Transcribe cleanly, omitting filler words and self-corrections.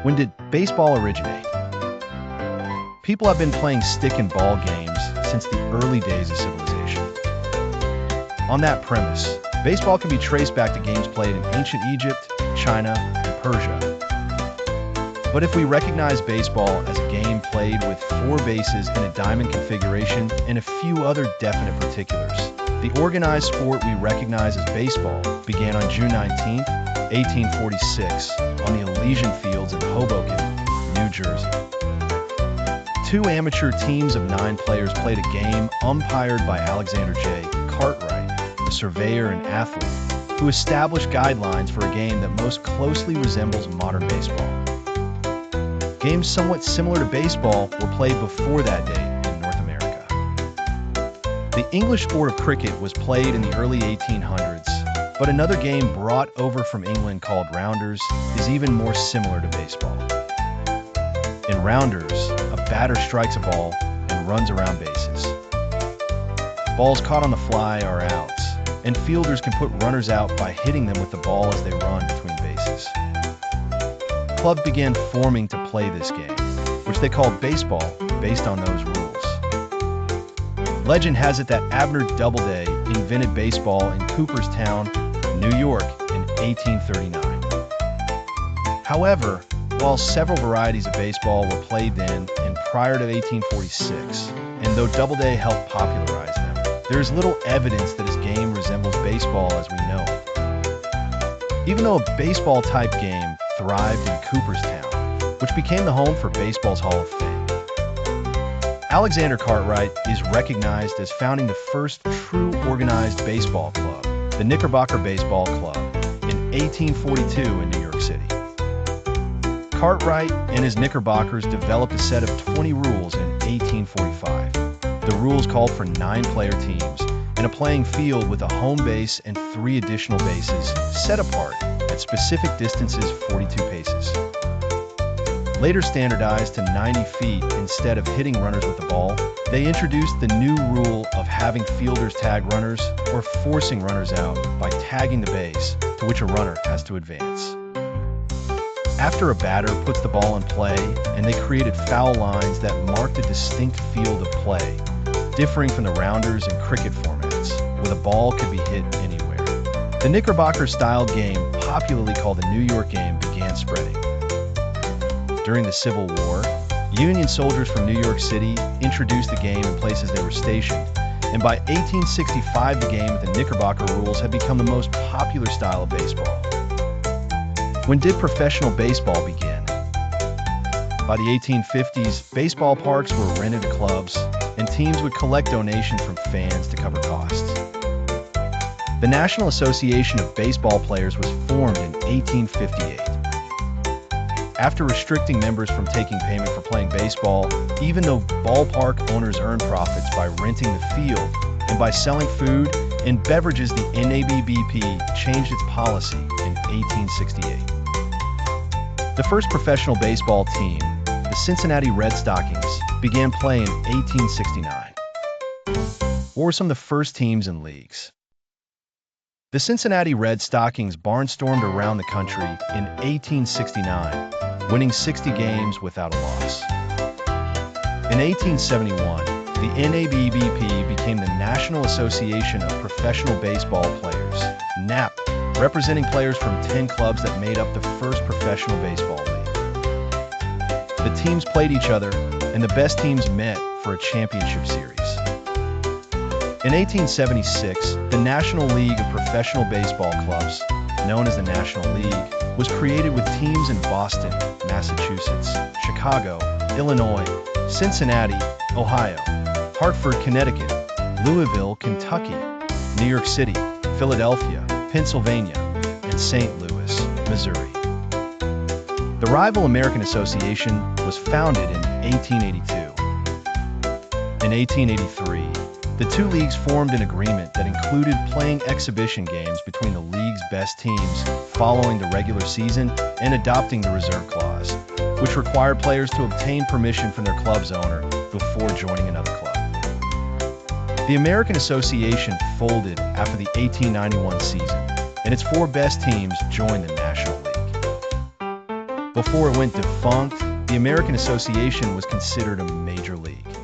When did baseball originate? People have been playing stick and ball games since the early days of civilization. On that premise, baseball can be traced back to games played in ancient Egypt, China, and Persia. But if we recognize baseball as a game played with 4 bases in a diamond configuration and a few other definite particulars, the organized sport we recognize as baseball began on June 19, 1846, on the Elysian Fields in Hoboken, New Jersey. 2 amateur teams of 9 players played a game umpired by Alexander Cartwright, a surveyor and athlete, who established guidelines for a game that most closely resembles modern baseball. Games somewhat similar to baseball were played before that date in North America. The English sport of cricket was played in the early 1800s, but another game brought over from England called rounders is even more similar to baseball. In rounders, a batter strikes a ball and runs around bases. Balls caught on the fly are outs, and fielders can put runners out by hitting them with the ball as they run between bases. Clubs began forming to play this game, which they called baseball based on those rules. Legend has it that Abner Doubleday invented baseball in Cooperstown, New York in 1839. However, while several varieties of baseball were played then and prior to 1846, and though Doubleday helped popularize them, there is little evidence that his game resembles baseball as we know it. Even though a baseball-type game thrived in Cooperstown, which became the home for baseball's Hall of Fame, Alexander Cartwright is recognized as founding the first true organized baseball club, the Knickerbocker Baseball Club, in 1842 in New York City. Cartwright and his Knickerbockers developed a set of 20 rules in 1845. The rules called for 9-player teams and a playing field with a home base and 3 additional bases set apart at specific distances 42 paces. Later standardized to 90 feet instead of hitting runners with the ball, they introduced the new rule of having fielders tag runners or forcing runners out by tagging the base to which a runner has to advance. After a batter puts the ball in play, and they created foul lines that marked a distinct field of play, differing from the rounders and cricket formats, where the ball could be hit anywhere. The Knickerbocker-styled game, popularly called the New York game, began spreading. During the Civil War, Union soldiers from New York City introduced the game in places they were stationed, and by 1865 the game with the Knickerbocker rules had become the most popular style of baseball. When did professional baseball begin? By the 1850s, baseball parks were rented to clubs, and teams would collect donations from fans to cover costs. The National Association of Baseball Players was formed in 1858. After restricting members from taking payment for playing baseball, even though ballpark owners earned profits by renting the field and by selling food and beverages, the NABBP changed its policy in 1868. The first professional baseball team, the Cincinnati Red Stockings, began play in 1869. What were some of the first teams and leagues? The Cincinnati Red Stockings barnstormed around the country in 1869, winning 60 games without a loss. In 1871, the NABBP became the National Association of Professional Baseball Players, NAP, representing players from 10 clubs that made up the first professional baseball league. The teams played each other, and the best teams met for a championship series. In 1876, the National League of Professional Baseball Clubs, known as the National League, was created with teams in Boston, Massachusetts, Chicago, Illinois, Cincinnati, Ohio, Hartford, Connecticut, Louisville, Kentucky, New York City, Philadelphia, Pennsylvania, and St. Louis, Missouri. The rival American Association was founded in 1882. In 1883, the 2 leagues formed an agreement that included playing exhibition games between the league's best teams following the regular season and adopting the reserve clause, which required players to obtain permission from their club's owner before joining another club. The American Association folded after the 1891 season, and its 4 best teams joined the National League. Before it went defunct, the American Association was considered a major league.